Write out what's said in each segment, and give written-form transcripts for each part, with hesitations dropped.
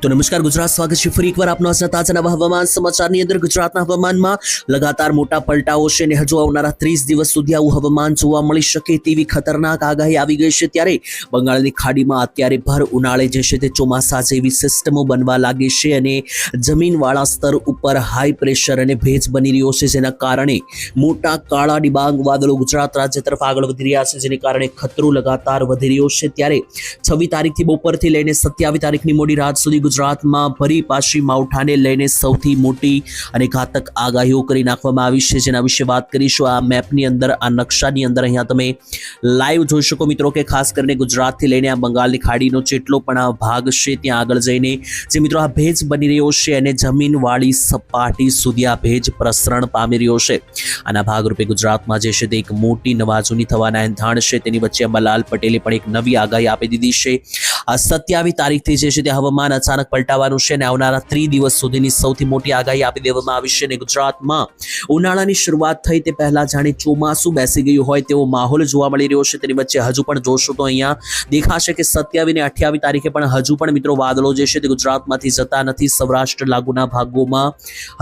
તો નમસ્કાર ગુજરાત, સ્વાગત છે ફરી એકવાર આપનો આજના તાજા નવા હવામાન સમાચારની અંદર। ગુજરાતના હવામાનમાં લગાતાર મોટા પલટાઓ છે અને હજુ આવનારા 30 દિવસ સુધી આવું હવામાન જોવા મળી શકે તેવી ખતરનાક આગાહી આવી ગઈ છે। ત્યારે બંગાળની ખાડીમાં અત્યારે ભર ઉનાળે જે છે તે ચોમાસા જેવી સિસ્ટમો બનવા લાગી છે અને જમીનવાળા સ્તર ઉપર હાઈ પ્રેશર અને ભેજ બની રહ્યો છે, જેના કારણે મોટા કાળા ડિબાંગ વાદળો ગુજરાત રાજ્ય તરફ આગળ વધી રહ્યા છે, જેને કારણે ખતરો લગાતાર વધી રહ્યો છે। ત્યારે 26 તારીખથી બપોરથી લઈને 27 તારીખની મોડી રાત સુધી ગુજરાતમાં ભરી પાછી માવઠાને લઈને સૌથી મોટી અને ઘાતક આગાહીઓ કરી નાખવામાં આવી છે, જેના વિશે વાત કરીશું। આ મેપની અંદર, આ નકશાની અંદર અહીંયા તમે લાઈવ જોઈ શકો મિત્રો કે ખાસ કરીને ગુજરાતથી લઈને આ બંગાળની ખાડીનો જેટલો પણ આ ભાગ છે ત્યાં આગળ જઈને જે મિત્રો આ ભેજ બની રહ્યો છે અને જમીનવાળી સપાટી સુધી આ ભેજ પ્રસરણ પામી રહ્યો છે। આના ભાગરૂપે ગુજરાતમાં જે છે તે એક મોટી નવાજૂની થવાના એંધાણ છે। તેની વચ્ચે અંબાલાલ પટેલે પણ એક નવી આગાહી આપી દીધી છે। આ 27 તારીખથી જે છે તે હવામાન અચાનક પલટાવાનું છે અને આવનારા 30 દિવસ સુધીની સૌથી મોટી આગાહી આપી દેવામાં આવી છે અને ગુજરાતમાં ઉનાળાની શરૂઆત થઈ તે પહેલા જાણે ચોમાસું બેસી ગયું હોય તેવો માહોલ જોવા મળી રહ્યો છે। તેની વચ્ચે હજુ પણ જોશો તો અહીંયા દેખાશે કે 27 અને 28 તારીખે પણ હજુ પણ મિત્રો વાદળો જે છે તે ગુજરાતમાંથી જતા નથી। સૌરાષ્ટ્ર લાગુના ભાગોમાં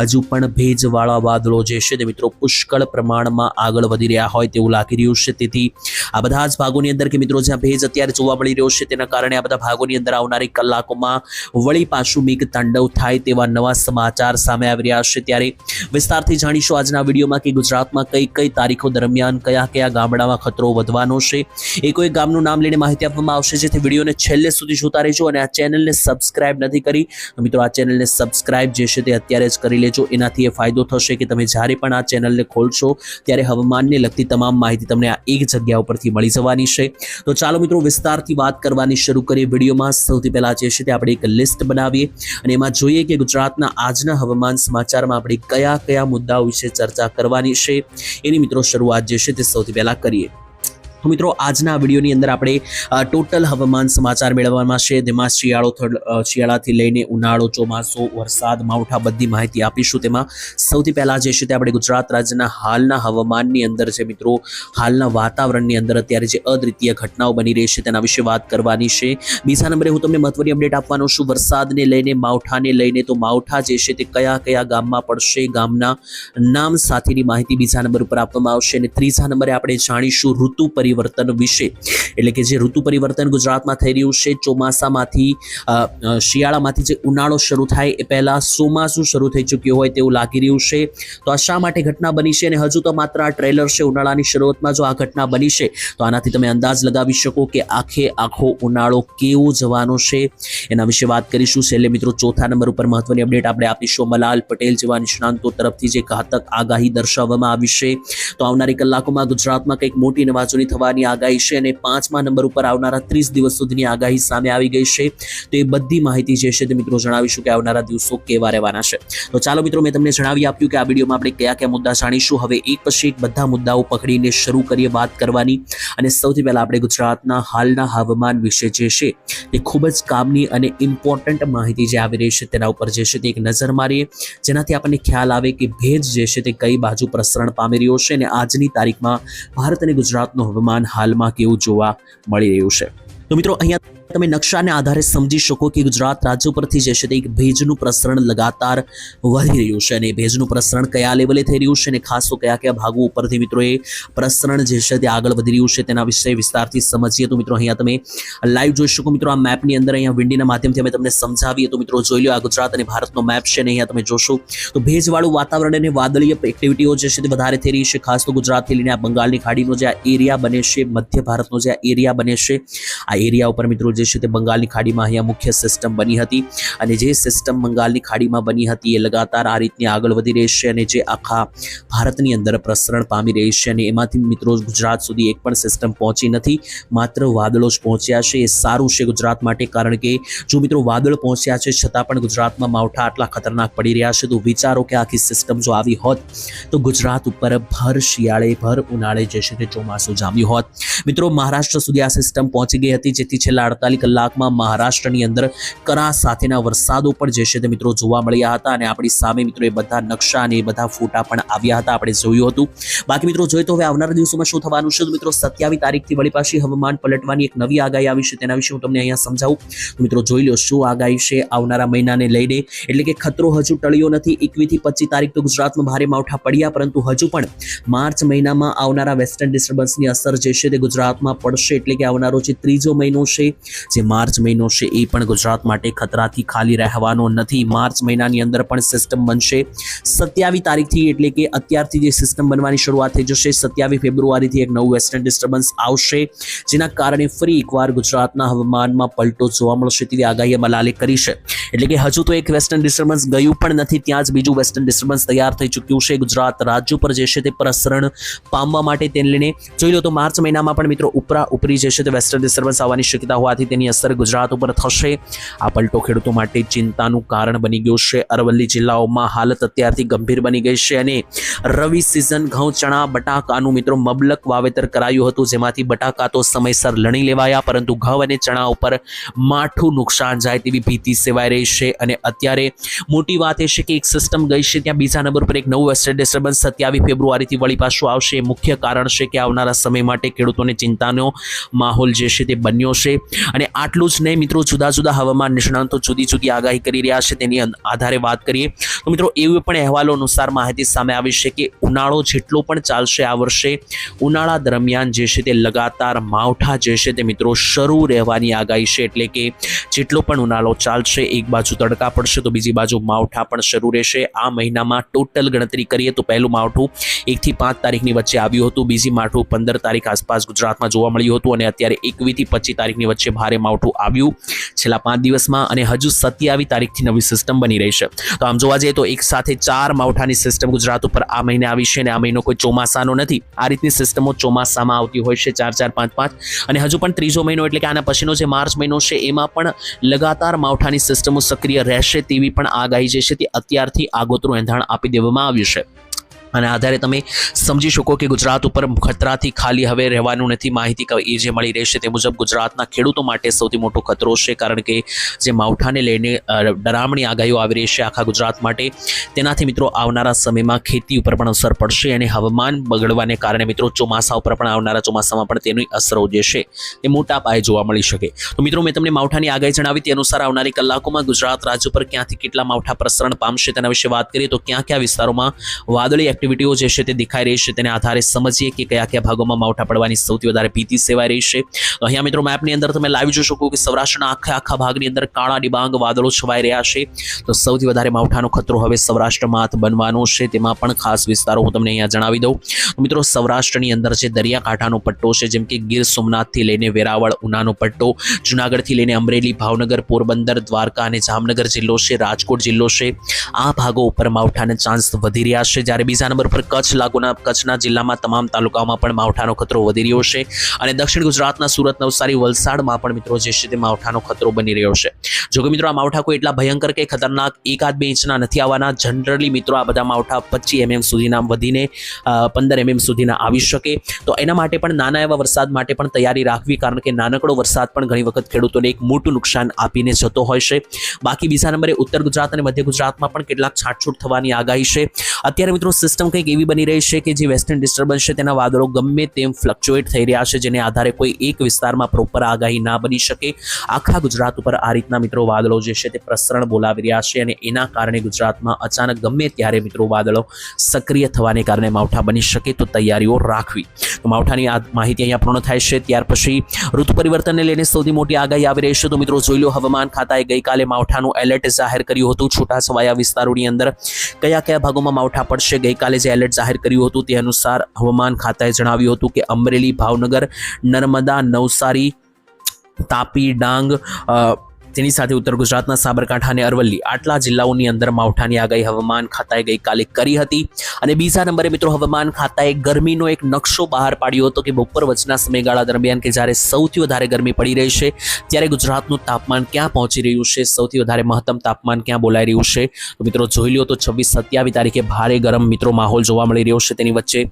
હજુ પણ ભેજવાળા વાદળો જે છે તે મિત્રો પુષ્કળ પ્રમાણમાં આગળ વધી રહ્યા હોય તેવું લાગી રહ્યું છે। તેથી આ બધા જ ભાગોની અંદર કે મિત્રો જ્યાં ભેજ અત્યારે જોવા મળી રહ્યો છે તેના કારણે આ બધા ભાગોની અંદર આવનારી કલાકોમાં વળી પાછું મેઘ તાંડવ થાય તેવા નવા સમાચાર સામે આવી રહ્યા છે। ત્યારે વિસ્તારથી જાણીશું આજના વિડીયોમાં કે ગુજરાતમાં કઈ કઈ તારીખો દરમિયાન કયા કયા ગામડામાં ખતરો વધવાનો છે। એક ગામનું નામ લઈને માહિતી આપવામાં આવશે, જેથી વિડીયોને છેલ્લે સુધી જોતા રહેજો અને આ ચેનલને સબસ્ક્રાઇબ નથી કરી તો મિત્રો આ ચેનલને સબસ્ક્રાઇબ જે છે તે અત્યારે જ કરી લેજો। એનાથી એ ફાયદો થશે કે તમે જ્યારે પણ આ ચેનલને ખોલશો ત્યારે હવામાનને લગતી તમામ માહિતી તમને આ એક જગ્યા ઉપરથી મળી જવાની છે। તો ચાલો મિત્રો વિસ્તારથી વાત કરવાની શરૂ કરીએ। વિડીયોમાં સૌથી પહેલા જે છે તે આપણે એક લિસ્ટ બનાવીએ અને એમાં જોઈએ કે ગુજરાતના આજના હવામાન સમાચારમાં આપણે કયા કયા મુદ્દાઓ વિશે ચર્ચા કરવાની છે એની મિત્રો શરૂઆત જે છે તે સૌથી પહેલા કરીએ। તો મિત્રો આજના વિડીયોની અંદર આપણે ટોટલ હવામાન સમાચાર મેળવવામાં છે, જેમાં શિયાળાથી લઈને ઉનાળો, ચોમાસું, વરસાદ, માવઠા બધી માહિતી આપીશું। તેમાં સૌથી પહેલા જે છે તે આપણે ગુજરાત રાજ્યના હાલના હવામાનની અંદર છે મિત્રો, હાલના વાતાવરણની અંદર અત્યારે જે અદ્વિતીય ઘટનાઓ બની રહી છે તેના વિશે વાત કરવાની છે। બીજા નંબરે હું તમને મહત્વની અપડેટ આપવાનો છું વરસાદને લઈને, માવઠાને લઈને। તો માવઠા જે છે તે કયા કયા ગામમાં પડશે, ગામના નામ સાથેની માહિતી બીજા નંબર ઉપર આપવામાં આવશે। અને ત્રીજા નંબરે આપણે જાણીશું ઋતુ પરિવર્તન વિશે, એટલે કે જે ઋતુ પરિવર્તન ગુજરાતમાં થઈ રહ્યું છે, ચોમાસામાંથી શિયાળામાંથી જે ઉનાળો શરૂ થાય એ પહેલા ચોમાસું શરૂ થઈ ચૂક્યું હોય તેવું લાગી રહ્યું છે। તો આ શા માટે ઘટના બની છે અને હજુ તો માત્ર આ ટ્રેલર છે। ઉનાળાની શરૂઆતમાં જો આ ઘટના બની છે તો આનાથી તમે અંદાજ લગાવી શકો કે આખો ઉનાળો કેવો જવાનો છે, એના વિશે વાત કરીશું। છેલ્લે મિત્રો ચોથા નંબર ઉપર મહત્વની અપડેટ આપણે આપીશું અંબાલાલ પટેલ જેવા નિષ્ણાંતો તરફથી જે ઘાતક આગાહી દર્શાવવામાં આવી છે। તો આવનારી કલાકોમાં ગુજરાતમાં કંઈક મોટી નવાજૂની થવાની આગાહી છે અને 5મા નંબર ઉપર આવનારા 30 દિવસ સુધીની આગાહી સામે આવી ગઈ છે। તો એ બધી માહિતી જે છે તે મિત્રો જણાવીશું કે આવનારા દિવસો કેવા રહેવાના છે। તો ચાલો મિત્રો, મેં તમને જણાવી આપ્યું કે આ વિડીયોમાં આપણે કયા કયા મુદ્દા જાણીશું। હવે એક પછી એક બધા મુદ્દાઓ પકડીને શરૂ કરીએ વાત કરવાની। અને સૌથી પહેલા આપણે ગુજરાતના હાલના હવામાન વિશે જે છે તે ખૂબ જ કામની અને ઇમ્પોર્ટન્ટ માહિતી જે આવી રહી છે તેના ઉપર જે છે તે એક નજર મારીએ, જેનાથી આપણને ખ્યાલ આવે કે ભેજ જે છે તે કઈ બાજુ પ્રસરણ પામી રહ્યો છે અને આજની તારીખમાં ભારત અને ગુજરાતનું હવામાન હાલમાં કેવું જોવા મળી રહ્યું છે। તો મિત્રો અહીંયા તમે નકશાને આધારે સમજી શકો કે ગુજરાત રાજ્ય પરથી જે છે તે એક ભેજનું પ્રસરણ લગાતાર વધી રહ્યું છે અને ભેજનું પ્રસરણ કયા લેવલે થઈ રહ્યું છે અને ખાસ તો કયા કયા ભાગો ઉપરથી મિત્રો એ પ્રસરણ જે છે તે આગળ વધી રહ્યું છે તેના વિશે વિસ્તારથી સમજીએ। તો મિત્રો અહીંયા તમે લાઈવ જોઈ શકો મિત્રો, આ મેપની અંદર અહીંયા વિન્ડીના માધ્યમથી અમે તમને સમજાવીએ તો મિત્રો જોઈ લો, આ ગુજરાત અને ભારતનો મેપ છે અને અહીંયા તમે જોશો તો ભેજવાળું વાતાવરણ અને વાદળીય એક્ટિવિટીઓ જે છે તે વધારે થઈ રહી છે। ખાસ તો ગુજરાતથી લઈને આ બંગાળની ખાડીનો જે આ એરિયા બને છે, મધ્ય ભારતનો જે આ એરિયા બને છે, આ એરિયા ઉપર મિત્રો જે છે તે બંગાળની ખાડીમાં અહીંયા મુખ્ય સિસ્ટમ બની હતી અને જે સિસ્ટમ બંગાળની ખાડીમાં બની હતી એ લગાતાર આ રીતની આગળ વધી રહી છે અને જે આખા ભારતની અંદર પ્રસરણ પામી રહી છે અને એમાંથી મિત્રો ગુજરાત સુધી એક પણ સિસ્ટમ પહોંચી નથી, માત્ર વાદળો જ પહોંચ્યા છે। એ સારું છે ગુજરાત માટે, કારણ કે જો મિત્રો વાદળ પહોંચ્યા છે છતાં પણ ગુજરાતમાં માવઠા આટલા ખતરનાક પડી રહ્યા છે તો વિચારો કે આખી સિસ્ટમ જો આવી હોત તો ગુજરાત ઉપર ભર શિયાળે ભર ઉનાળે જે છે તે ચોમાસું જામ્યું હોત। મિત્રો મહારાષ્ટ્ર સુધી આ સિસ્ટમ પહોંચી ગઈ હતી, જેથી છેલ્લા 48 કલાકમાં મહારાષ્ટ્રની અંદર કરા સાથેના વરસાદો પણ જે છે તે મિત્રો જોવા મળ્યા હતા અને આપણી સામે મિત્રો એ બધા નકશા અને એ બધા ફોટા પણ આવ્યા હતા, આપણે જોયું હતું. બાકી મિત્રો જોઈએ તો હવે આવનારા દિવસોમાં શું થવાનું છે. તો મિત્રો 27 તારીખથી વળી પાછી હવામાન પલટવાની એક નવી આગાહી આવી છે, તેના વિશે હું તમને અહીંયા સમજાવું. તો મિત્રો જોઈ લો શું આગાહી છે આવનારા મહિનાને લઈને. એટલે કે ખતરો હજુ ટળ્યો નથી. 21 થી 25 તારીખ તો ગુજરાતમાં ભારે માવઠા પડ્યા, પરંતુ હજુ પણ માર્ચ મહિનામાં આવનારા વેસ્ટર્ન ડિસ્ટર્બન્સની અસર જે છે તે ગુજરાતમાં પડશે. એટલે કે આવનારો જે ત્રીજો મહિનો છે, જે માર્ચ મહિનો છે, એ પણ ગુજરાત માટે ખતરાથી ખાલી રહેવાનો નથી. માર્ચ મહિનાની અંદર પણ સિસ્ટમ બનશે 27 તારીખથી. એટલે કે અત્યારથી જે સિસ્ટમ બનવાની શરૂઆત થઈ જશે. 27 ફેબ્રુઆરીથી એક નવું વેસ્ટર્ન ડિસ્ટર્બન્સ આવશે, જેના કારણે ફરી એકવાર ગુજરાતના હવામાનમાં પલટો જોવા મળશે તેવી આગાહી અંબાલાલે કરી છે. એટલે કે હજુ તો એક વેસ્ટર્ન ડિસ્ટર્બન્સ ગયું પણ નથી, ત્યાં જ બીજું વેસ્ટર્ન ડિસ્ટર્બન્સ તૈયાર થઈ ચૂક્યું છે ગુજરાત રાજ્ય પર જે છે તે પ્રસરણ પામવા માટે. તેને લઈને જોઈ લો તો માર્ચ મહિનામાં પણ મિત્રો ઉપરી જે છે તે વેસ્ટર્ન ડિસ્ટર્બન્સ આવવાની શક્યતા હોવાથી તેની અસર ગુજરાત ઉપર થશે. આ પલટો ખેડૂતો માટે ચિંતાનું કારણ બની ગયું છે. અરવલ્લી જિલ્લાઓમાં હાલત અત્યારથી ગંભીર બની ગઈ છે અને રવિ સિઝન ઘઉં, ચણા, બટાકાનું મિત્રો મબલક વાવેતર કરાયું હતું, જેમાંથી બટાકા તો સમયસર લણી લેવાયા, પરંતુ ઘઉં અને ચણા ઉપર માઠું નુકસાન જાય તેવી ભીતિ સેવાઈ રહી છે. અને અત્યારે મોટી વાત એ છે કે એક સિસ્ટમ ગઈ છે, ત્યાં બીજા નંબર પર એક નવું વેસ્ટર્ન ડિસ્ટર્બન્સ 27 ફેબ્રુઆરીથી વળી પાછું આવશે. એ મુખ્ય કારણ છે કે આવનારા સમય માટે ખેડૂતોને ચિંતાનો માહોલ જે છે તે બન્યો છે. અને આટલું જ નહીં મિત્રો, જુદા જુદા હવામાન નિષ્ણાતો જુદી જુદી આગાહી કરી રહ્યા છે. તેની આધારે વાત કરીએ તો મિત્રો એવી પણ અહેવાલો અનુસાર માહિતી સામે આવી છે કે ઉનાળો જેટલો પણ ચાલશે આ વર્ષે, ઉનાળા દરમિયાન જે છે તે લગાતાર માવઠા જે છે તે મિત્રો શરૂ રહેવાની આગાહી છે. એટલે કે જેટલો પણ ઉનાળો ચાલશે, એક બાજુ તડકા પડશે તો બીજી બાજુ માવઠા પણ શરૂ રહેશે. આ મહિનામાં ટોટલ ગણતરી કરીએ તો પહેલું માવઠું 1 થી 5 તારીખની વચ્ચે આવ્યું હતું, બીજી માવઠું 15 તારીખ આસપાસ ગુજરાતમાં જોવા મળ્યું હતું, અને અત્યારે 21 થી 25 તારીખની વચ્ચે ભારે માવઠું આવ્યું છેલ્લા 5 દિવસમાં, અને હજુ 27 તારીખથી નવી સિસ્ટમ બની રહી છે. તો આમ જોવા જઈએ તો એક સાથે 4 માવઠાની સિસ્ટમ ગુજરાત ઉપર આ મહિને આવી છે, અને આ મહિનો કોઈ ચોમાસાનો નથી. આ રીતની સિસ્ટમો ચોમાસામાં આવતી હોય છે 4-4, 5-5, અને હજુ પણ ત્રીજો મહિનો એટલે કે આના પછીનો જે માર્ચ મહિનો છે એમાં પણ લગાતાર માવઠાની સિસ્ટમો સક્રિય રહેશે તેવી પણ આગાહી જે છે તે અત્યારથી આગોતરું એંધાણ આપી દેવામાં આવ્યું છે. અને આધારે તમે સમજી શકો કે ગુજરાત ઉપર ખતરાથી ખાલી હવે રહેવાનું નથી. માહિતી એ જે મળી રહેશે તે મુજબ ગુજરાતના ખેડૂતો માટે સૌથી મોટો ખતરો છે, કારણ કે જે માવઠાને લઈને ડરામણી આગાહીઓ આવી રહી છે આખા ગુજરાત માટે, તેનાથી મિત્રો આવનારા સમયમાં ખેતી ઉપર પણ અસર પડશે, અને હવામાન બગડવાને કારણે મિત્રો ચોમાસા ઉપર પણ આવનારા ચોમાસામાં પણ તેની અસરો જે છે તે મોટા પાયે જોવા મળી શકે. તો મિત્રો મેં તમને માવઠાની આગાહી જણાવી, તે અનુસાર આવનારી કલાકોમાં ગુજરાત રાજ્ય પર ક્યાંથી કેટલા માવઠા પ્રસરણ પામશે તેના વિશે વાત કરીએ તો ક્યાં ક્યાં વિસ્તારોમાં વાદળી એક્ટિવિટીઓ જે છે તે દેખાઈ રહી છે, તેને આધારે સમજીએ કે કયા કયા ભાગોમાં માવઠા પડવાની સૌથી વધારે ભીતિ સેવાઈ રહી છે. તો અહીંયા મિત્રો મેપની અંદર તમે લાવી જોઈ શકો કે સૌરાષ્ટ્રના આખા ભાગની અંદર કાળા ડિબાંગ વાદળો છવાઈ રહ્યા છે. તો સૌથી વધારે માવઠાનો ખતરો હવે સૌરાષ્ટ્રમાં બનવાનો છે, તેમાં પણ ખાસ વિસ્તારો હું તમને અહીંયા જણાવી દઉં. તો મિત્રો સૌરાષ્ટ્રની અંદર જે દરિયાકાંઠાનો પટ્ટો છે, જેમ કે ગીર સોમનાથથી લઈને વેરાવળ, ઉનાનો પટ્ટો, જુનાગઢથી લઈને અમરેલી, ભાવનગર, પોરબંદર, દ્વારકા અને જામનગર જિલ્લો છે, રાજકોટ જિલ્લો છે, આ ભાગો ઉપર માવઠાના ચાન્સ વધી રહ્યા છે. જ્યારે બીજા નંબર પર કચ્છ લાગુના કચ્છના જિલ્લામાં તમામ તાલુકાઓમાં પણ માવઠાનો ખતરો વધી રહ્યો છે, અને દક્ષિણ ગુજરાતના સુરત, નવસારી, વલસાડમાં પણ મિત્રો જે છે તે માવઠાનો ખતરો બની રહ્યો છે. જોકે મિત્રો આ માવઠા કોઈ એટલા ભયંકર કે ખતરનાક 1-2 ઇંચના નથી આવવાના. જનરલી મિત્રો આ બધા માવઠા 25 mm સુધીના વધીને 15 mm સુધીના આવી શકે. તો એના માટે પણ નાના એવા વરસાદ માટે પણ તૈયારી રાખવી, કારણ કે નાનકડો વરસાદ પણ ઘણી વખત ખેડૂતોને એક મોટું નુકસાન આપીને જતો હોય છે. બાકી બીજા નંબરે ઉત્તર ગુજરાત અને મધ્ય ગુજરાતમાં પણ કેટલાક છાંટછૂટ થવાની આગાહી છે. અત્યારે મિત્રો સિસ્ટમ કંઈક એવી બની રહી છે કે જે વેસ્ટર્ન ડિસ્ટર્બન્સ છે તેના વાદળો ગમે તેમ ફ્લક્ચ્યુએટ થઈ રહ્યા છે, જેને આધારે કોઈ એક વિસ્તારમાં પ્રોપર આગાહી ના બની શકે. આખા ગુજરાત ઉપર આ રીતના મિત્રો વાદળો જે છે તે પ્રસરણ બોલાવી રહ્યા છે, અને એના કારણે ગુજરાતમાં અચાનક ગમે ત્યારે મિત્રો વાદળો સક્રિય થવાને કારણે માવઠા બની શકે, તો તૈયારીઓ રાખવી. તો માવઠાની આ માહિતી અહીંયા પૂર્ણ થાય છે. ત્યાર પછી ઋતુ પરિવર્તનને લઈને સૌથી મોટી આગાહી આવી રહી છે. તો મિત્રો જોઈ લો, હવામાન ખાતાએ ગઈકાલે માવઠાનું એલર્ટ જાહેર કર્યું હતું. છૂટાછવાયા વિસ્તારોની અંદર કયા કયા ભાગોમાં માવઠા પડશે, ગઈકાલે જે એલર્ટ જાહેર કર્યું હતું તે અનુસાર હવામાન ખાતાએ જણાવ્યું હતું કે અમરેલી, ભાવનગર, નર્મદા, નવસારી, તાપી, ડાંગ, તેની સાથે ઉત્તર ગુજરાતના સાબરકાંઠા અને અરવલ્લી આટલા જિલ્લાઓની અંદર માવઠાની આગાહી હવામાન ખાતાએ ગઈકાલે કરી હતી. અને બીજા નંબરે મિત્રો હવામાન ખાતાએ ગરમીનો એક નકશો બહાર પાડ્યો હતો કે બપોર વચ્ચેના સમયગાળા દરમિયાન કે જ્યારે સૌથી વધારે ગરમી પડી રહી છે ત્યારે ગુજરાતનું તાપમાન ક્યાં પહોંચી રહ્યું છે, સૌથી વધારે મહત્તમ તાપમાન ક્યાં બોલાઈ રહ્યું છે. તો મિત્રો જોઈ લો તો 26-27 તારીખે ભારે ગરમ મિત્રો માહોલ જોવા મળી રહ્યો છે. તેની વચ્ચે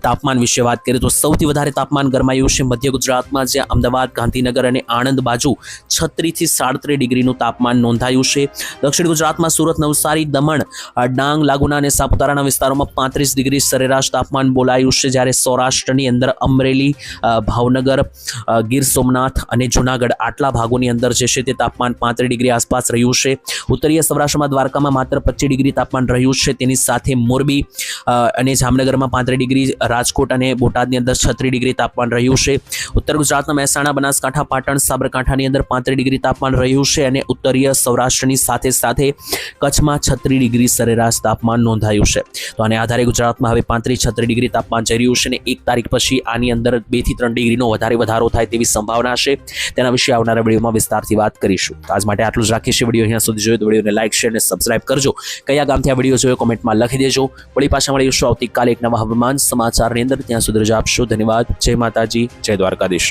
તાપમાન વિશે વાત કરીએ તો સૌથી વધારે તાપમાન ગરમાયું છે મધ્ય ગુજરાતમાં, જ્યાં અમદાવાદ, ગાંધીનગર અને આણંદ બાજુ 36 થી 37 ડિગ્રીનું તાપમાન નોંધાયું છે. દક્ષિણ ગુજરાતમાં સુરત, નવસારી, દમણ, ડાંગ, લાગુના અને સાપુતારાના વિસ્તારોમાં 35 ડિગ્રી સરેરાશ તાપમાન બોલાયું છે, જ્યારે સૌરાષ્ટ્રની અંદર અમરેલી, ભાવનગર, ગીર સોમનાથ અને જુનાગઢ આટલા ભાગોની અંદર જે છે તે તાપમાન 35 ડિગ્રી આસપાસ રહ્યું છે. ઉત્તરીય સૌરાષ્ટ્રમાં દ્વારકામાં માત્ર 25 ડિગ્રી તાપમાન રહ્યું છે. તેની સાથે મોરબી અને જામનગરમાં 35 ડિગ્રી, રાજકોટ અને બોટાદની અંદર 36 ડિગ્રી તાપમાન રહ્યું છે. ઉત્તર ગુજરાતના મહેસાણા, બનાસકાંઠા, પાટણ, સાબરકાંઠાની અંદર 35 ડિગ્રી તાપમાન રહ્યું છે અને ઉત્તરીય સૌરાષ્ટ્રની સાથે સાથે કચ્છમાં 36 ડિગ્રી સરેરાશ તાપમાન નોંધાયું છે. તો આને આધારે ગુજરાતમાં હવે 35-36 ડિગ્રી તાપમાન જઈ રહ્યું છે અને 1 તારીખ પછી આની અંદર 2 થી 3 ડિગ્રીનો વધારો થાય તેવી સંભાવના છે. તેના વિશે આવનારા વિડીયોમાં વિસ્તારથી વાત કરીશું. આજ માટે આટલું જ રાખીશું. વિડીયો અહીંયા સુધી જોયો તો વિડીયોને લાઈક, શેર અને સબસ્ક્રાઇબ કરજો. કયા ગામથી આ વિડીયો જોયો કોમેન્ટમાં લખી દેજો. વળી પાછા મળીશું આવતીકાલે એક નવા હવામાન સમાચારની અંદર. ત્યાં સુધી રજા આપશો. ધન્યવાદ. જય માતાજી, જય દ્વારકાધીશ.